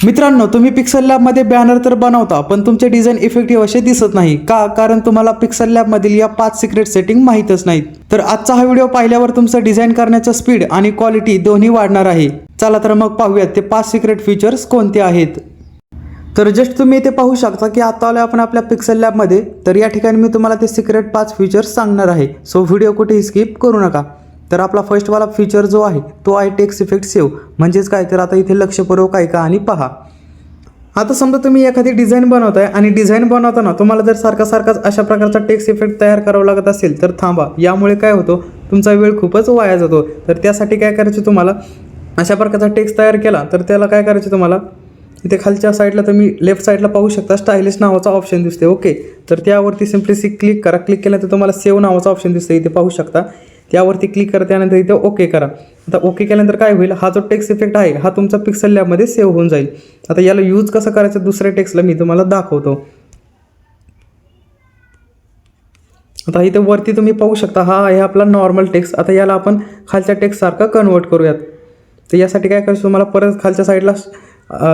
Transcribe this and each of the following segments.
मित्रांनो, तुम्ही पिक्सल लॅबमध्ये बॅनर तर बनवता, पण तुमचे डिझाईन इफेक्टिव्ह असे दिसत नाही का? कारण तुम्हाला पिक्सल लॅबमधील या 5 सिक्रेट सेटिंग माहीतच नाहीत. तर आजचा हा व्हिडिओ पाहिल्यावर तुमचं डिझाईन करण्याचं स्पीड आणि क्वालिटी दोन्ही वाढणार आहे. चला तर मग पाहूयात ते 5 सिक्रेट फीचर्स कोणते आहेत. तर जस्ट तुम्ही इथे पाहू शकता की आता आलो आपण आपल्या पिक्सल लॅबमध्ये. तर या ठिकाणी मी तुम्हाला ते सिक्रेट 5 फीचर्स सांगणार आहे. सो व्हिडिओ कुठेही स्किप करू नका. तर आपला फर्स्टवाला फीचर जो आहे तो आहे टेक्स्ट इफेक्ट सेव्ह. म्हणजेच काय, तर आता इथे लक्षपूर्वक ऐका आणि पहा. आता समजा तुम्ही एखादी डिझाईन बनवताय आणि डिझाईन बनवताना तुम्हाला जर सारखाच अशा प्रकारचा टेक्स्ट इफेक्ट तयार करावा लागत असेल तर थांबा. यामुळे काय होतो, तुमचा वेळ खूपच वाया जातो. तर त्यासाठी काय करायचं, तुम्हाला अशा प्रकारचा टेक्स्ट तयार केला तर त्याला काय करायचं, तुम्हाला इथे खालच्या साईडला तुम्ही लेफ्ट साईडला पाहू शकता स्टायलिश नावाचा ऑप्शन दिसते. ओके, तर त्यावरती सिम्पली क्लिक करा. क्लिक केल्यानंतर तुम्हाला सेव्ह नावाचा ऑप्शन दिसते, इथे पाहू शकता. त्यावरती क्लिक करा, त्यानंतर इथे ओके करा. आता ओके केल्यानंतर काय होईल, हा जो टेक्स्ट इफेक्ट आहे हा तुमचा पिक्सल लॅबमध्ये सेव्ह होऊन जाईल. आता याला यूज कसं करायचं दुसऱ्या टेक्स्टला मी तुम्हाला दाखवतो. आता इथे वरती तुम्ही पाहू शकता हा आहे आपला नॉर्मल टेक्स्ट. आता याला आपण खालच्या टेक्स्टसारखा कन्वर्ट करूयात. तर यासाठी काय करायचं, तुम्हाला परत खालच्या साईडला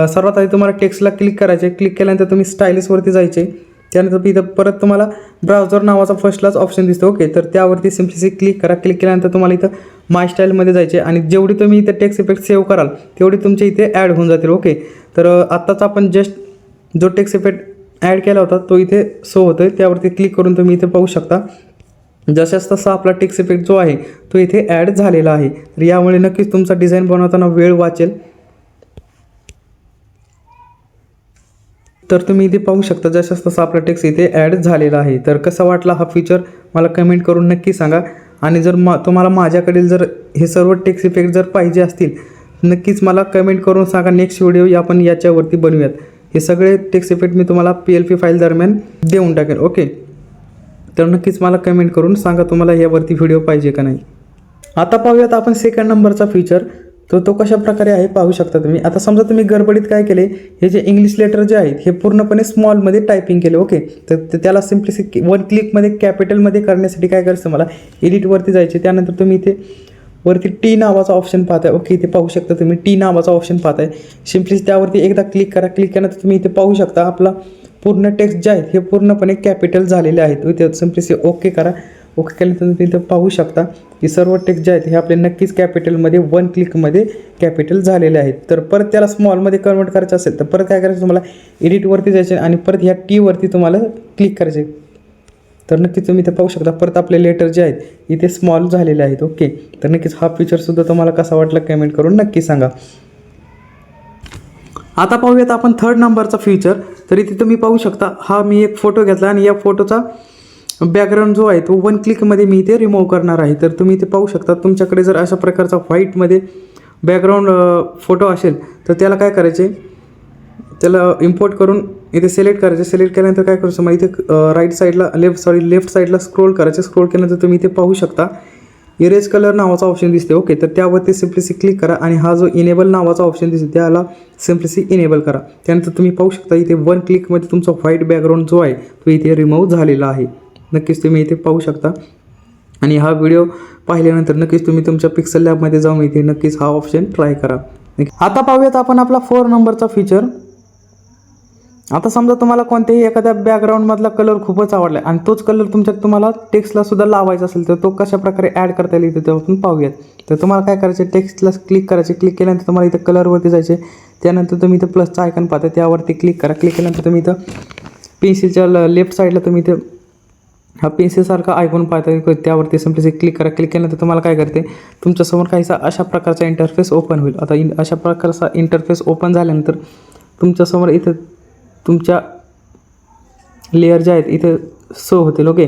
सर्वात आधी तुम्हाला टेक्स्टला क्लिक करायचे. क्लिक केल्यानंतर तुम्ही स्टायलिशवरती जायचे. त्यानंतर इथं परत तुम्हाला ब्राउझर नावाचा फर्स्टलाच ऑप्शन दिसतो. ओके, तर त्यावरती सिम्पली क्लिक करा. क्लिक केल्यानंतर तुम्हाला इथं माय स्टाईलमध्ये जायचे आणि जेवढी तुम्ही इथे टेक्स्ट इफेक्ट सेव्ह कराल तेवढी तुमचे इथे ॲड होऊन जातील. ओके, तर आत्ताच आपण जस्ट जो टेक्स्ट इफेक्ट ॲड केला होता तो इथे शो होतो आहे. त्यावरती क्लिक करून तुम्ही इथे पाहू शकता जशाच तसा आपला टेक्स्ट इफेक्ट जो आहे तो इथे ॲड झालेला आहे. तर यामुळे नक्कीच तुमचा डिझाईन बनवताना वेळ वाचेल. तर तुम्ही इथे पाहू शकता जशाच तसा आपला टेक्स्ट इथे ॲड झालेला आहे. तर कसा वाटला हा फीचर मला कमेंट करून नक्की सांगा. आणि जर तुम्हाला माझ्याकडील जर हे सर्व टेक्स्ट इफेक्ट जर पाहिजे असतील नक्कीच मला कमेंट करून सांगा. नेक्स्ट व्हिडिओ आपण याच्यावरती बनवूयात. हे सगळे टेक्स्ट इफेक्ट मी तुम्हाला PLP फाईल दरम्यान देऊन टाकेन. ओके, तर नक्कीच मला कमेंट करून सांगा तुम्हाला यावरती व्हिडिओ पाहिजे का नाही. आता पाहूयात आपण सेकंड नंबरचा फीचर. तर तो कशा प्रकारे आहे पाहू शकता तुम्ही. आता समजा तुम्ही गडबडीत काय केले, हे जे इंग्लिश लेटर जे आहेत हे पूर्णपणे स्मॉलमध्ये टायपिंग केले. ओके, तर त्याला सिम्पली वन क्लिकमध्ये कॅपिटलमध्ये करण्यासाठी काय करायचं, मला एडिटवरती जायचे. त्यानंतर तुम्ही इथे वरती टी नावाचा ऑप्शन पाहताय. ओके, इथे पाहू शकता तुम्ही टी नावाचा ऑप्शन पाहताय. सिम्पली त्यावरती एकदा क्लिक करा. क्लिक केल्यानंतर तुम्ही इथे पाहू शकता आपला पूर्ण टेक्स्ट जे आहेत हे पूर्णपणे कॅपिटल झालेले आहेत. इथे सिम्पली ओके करा. ओके केल्यानंतर तुम्ही इथं पाहू शकता की सर्व टेक्स्ट जे आहेत हे आपले नक्कीच कॅपिटलमध्ये वन क्लिकमध्ये कॅपिटल झालेले आहेत. तर परत त्याला स्मॉलमध्ये कन्वर्ट करायचं असेल तर परत काय करायचं, तुम्हाला एडिटवरती जायचे आणि परत ह्या टीवरती तुम्हाला क्लिक करायचे. तर नक्कीच तुम्ही इथे पाहू शकता परत आपले लेटर जे आहेत इथे स्मॉल झालेले आहेत. ओके, तर नक्कीच हा फीचरसुद्धा तुम्हाला कसा वाटला कमेंट करून नक्की सांगा. आता पाहूयात आपण थर्ड नंबरचा फीचर. तर इथे तुम्ही पाहू शकता हा मी एक फोटो घेतला आणि या फोटोचा बॅकग्राऊंड जो आहे तो वन क्लिकमध्ये मी इथे रिमूव्ह करणार आहे. तर तुम्ही इथे पाहू शकता तुमच्याकडे जर अशा प्रकारचा व्हाईटमध्ये बॅकग्राऊंड फोटो असेल तर त्याला काय करायचे, त्याला इम्पोर्ट करून इथे सिलेक्ट करायचे. सिलेक्ट केल्यानंतर काय करायचं, मग इथे राईट साईडला लेफ्ट साईडला स्क्रोल करायचे. स्क्रोल केल्यानंतर तुम्ही इथे पाहू शकता इरेज कलर नावाचा ऑप्शन दिसते. ओके, तर त्यावरती सिम्पली क्लिक करा आणि हा जो इनेबल नावाचा ऑप्शन दिसतो त्याला सिम्पली इनेबल करा. त्यानंतर तुम्ही पाहू शकता इथे वन क्लिकमध्ये तुमचा व्हाईट बॅकग्राऊंड जो आहे तो इथे रिमूव्ह झालेला आहे. नक्कीच तुम्ही इथे पाहू शकता. आणि हा व्हिडिओ पाहिल्यानंतर नक्कीच तुम्ही तुमच्या पिक्सल लॅबमध्ये जाऊन इथे नक्कीच हा ऑप्शन ट्राय करा. आता पाहूयात आपण आपला 4 नंबरचा फीचर. आता समजा तुम्हाला कोणत्याही एखाद्या बॅकग्राऊंडमधला कलर खूपच आवडला आणि तोच कलर तुम्हाला टेक्स्टला सुद्धा लावायचा असेल तर तो कशा प्रकारे ॲड करता येईल इथे आपण पाहूयात. तर तुम्हाला काय करायचे, टेक्स्टला क्लिक करायचे. क्लिक केल्यानंतर तुम्हाला इथं कलरवरती जायचे. त्यानंतर तुम्ही इथं प्लसचा आयकॉन पाहता त्यावरती क्लिक करा. क्लिक केल्यानंतर तुम्ही इथं पेन्सिलच्या लेफ्ट साईडला तुम्ही इथं हा पेन्सिलसारखा आयकॉन पाहता त्यावरती सिम्पली क्लिक करा. क्लिक केल्यानंतर तुम्हाला काय करते, तुमच्यासमोर काहीसा अशा प्रकारचा इंटरफेस ओपन होईल. आता अशा प्रकारचा इंटरफेस ओपन झाल्यानंतर तुमच्यासमोर इथं तुमच्या लेअर ज्या आहेत इथे शो होतील. ओके,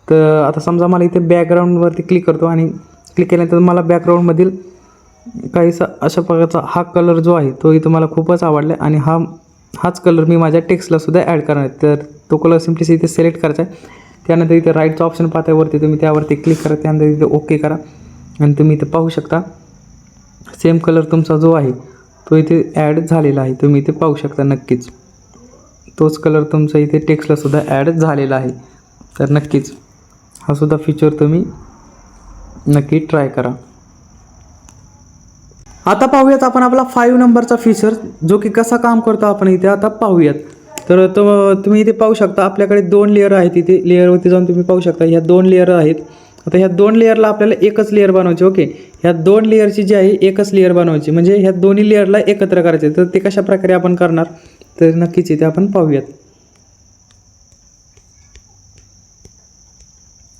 तर आता समजा मला इथे बॅकग्राऊंडवरती क्लिक करतो आणि क्लिक केल्यानंतर मला बॅकग्राऊंडमधील काहीसा अशा प्रकारचा हा कलर जो आहे तो इथं मला खूपच आवडला आणि हाच कलर मी माझ्या टेक्स्टलासुद्धा ॲड करणार आहे. तर तो कलर सिम्पली इथे सिलेक्ट करायचा आहे. त्यानंतर इथे राईटचा ऑप्शन पाहता वरती तुम्ही त्यावरती क्लिक करा. त्यानंतर इथे ओके करा आणि तुम्ही इथे पाहू शकता सेम कलर तुमचा जो आहे तो इथे ॲड झालेला आहे. तुम्ही इथे पाहू शकता नक्कीच तोच कलर तुमचा इथे टेक्स्टलासुद्धा ॲड झालेला आहे. तर नक्कीच हा सुद्धा फीचर तुम्ही नक्की ट्राय करा. आता पाहूयात आपण आपला 5 नंबरचा फीचर, जो की कसा काम करतो आपण इथे आता पाहूयात. तर तुम्ही इथे पाहू शकता आपल्याकडे 2 लेअर आहेत. इथे लेअरवरती जाऊन तुम्ही पाहू शकता ह्या 2 लेअर आहेत. आता ह्या 2 लेअरला आपल्याला एकच लेअर बनवायची. ओके, ह्या 2 लेअरची जी आहे एकच लेअर बनवायची, म्हणजे ह्या दोन्ही लेअरला एकत्र करायचे. तर ते कशा प्रकारे आपण करणार तर नक्कीच इथे आपण पाहूयात.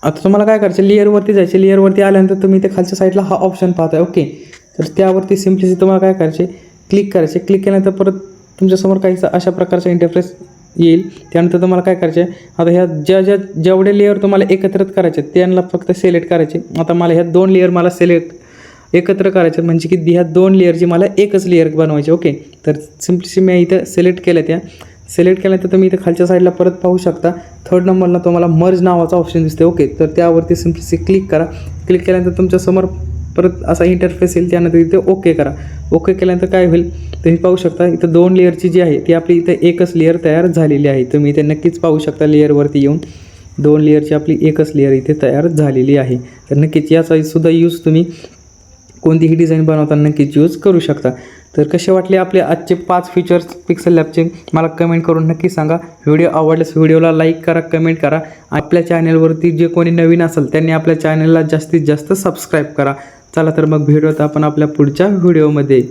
आता तुम्हाला काय करायचं, लेअरवरती जायचे. लेअरवरती आल्यानंतर तुम्ही इथे खालच्या साईडला हा ऑप्शन पाहताय. ओके, तर त्यावरती सिम्पली तुम्हाला काय करायचे, क्लिक करायचे. क्लिक केल्यानंतर परत तुमच्यासमोर काही अशा प्रकारचा इंटरफेस येईल. त्यानंतर तुम्हाला काय करायचे, आता ह्या जेवढे लेअर तुम्हाला एकत्रित करायचे त्यांना फक्त सिलेक्ट करायचे. आता मला ह्या 2 लेअर मला एकत्र करायचे, म्हणजे की ह्या 2 लेअरची मला एकच लेअर बनवायची. ओके, तर सिम्पली मी इथं सिलेक्ट केल्या. त्या सिलेक्ट केल्यानंतर तुम्ही इथे खालच्या साईडला परत पाहू शकता 3rd नंबरला तुम्हाला मर्ज नावाचा ऑप्शन दिसते. ओके, तर त्यावरती सिम्पली क्लिक करा. क्लिक केल्यानंतर तुमच्यासमोर परत असा इंटरफेस येईल. त्यानंतर इथे ओके करा. ओके केल्यानंतर काय होईल तुम्ही पाहू शकता इथं 2 लेअरची जी आहे ती आपली इथे एकच लेअर तयार झालेली आहे. तुम्ही इथे नक्कीच पाहू शकता लेअरवरती येऊन 2 लेअरची आपली एकच लेअर इथे तयार झालेली आहे. तर नक्कीच याचा सुद्धा यूज तुम्ही कोणतीही डिझाईन बनवताना नक्कीच यूज करू शकता. तर कसे वाटले आपले आजचे 5 फीचर्स पिक्सेल लॅबचे मला कमेंट करून नक्की सांगा. व्हिडिओ आवडल्यास व्हिडिओला लाईक करा, कमेंट करा. आपल्या चॅनलवरती जे कोणी नवीन असेल त्यांनी आपल्या चॅनलला जास्तीत जास्त सबस्क्राईब करा. चला तर मग भेटूयात आपण आपल्या पुढच्या व्हिडिओमध्ये.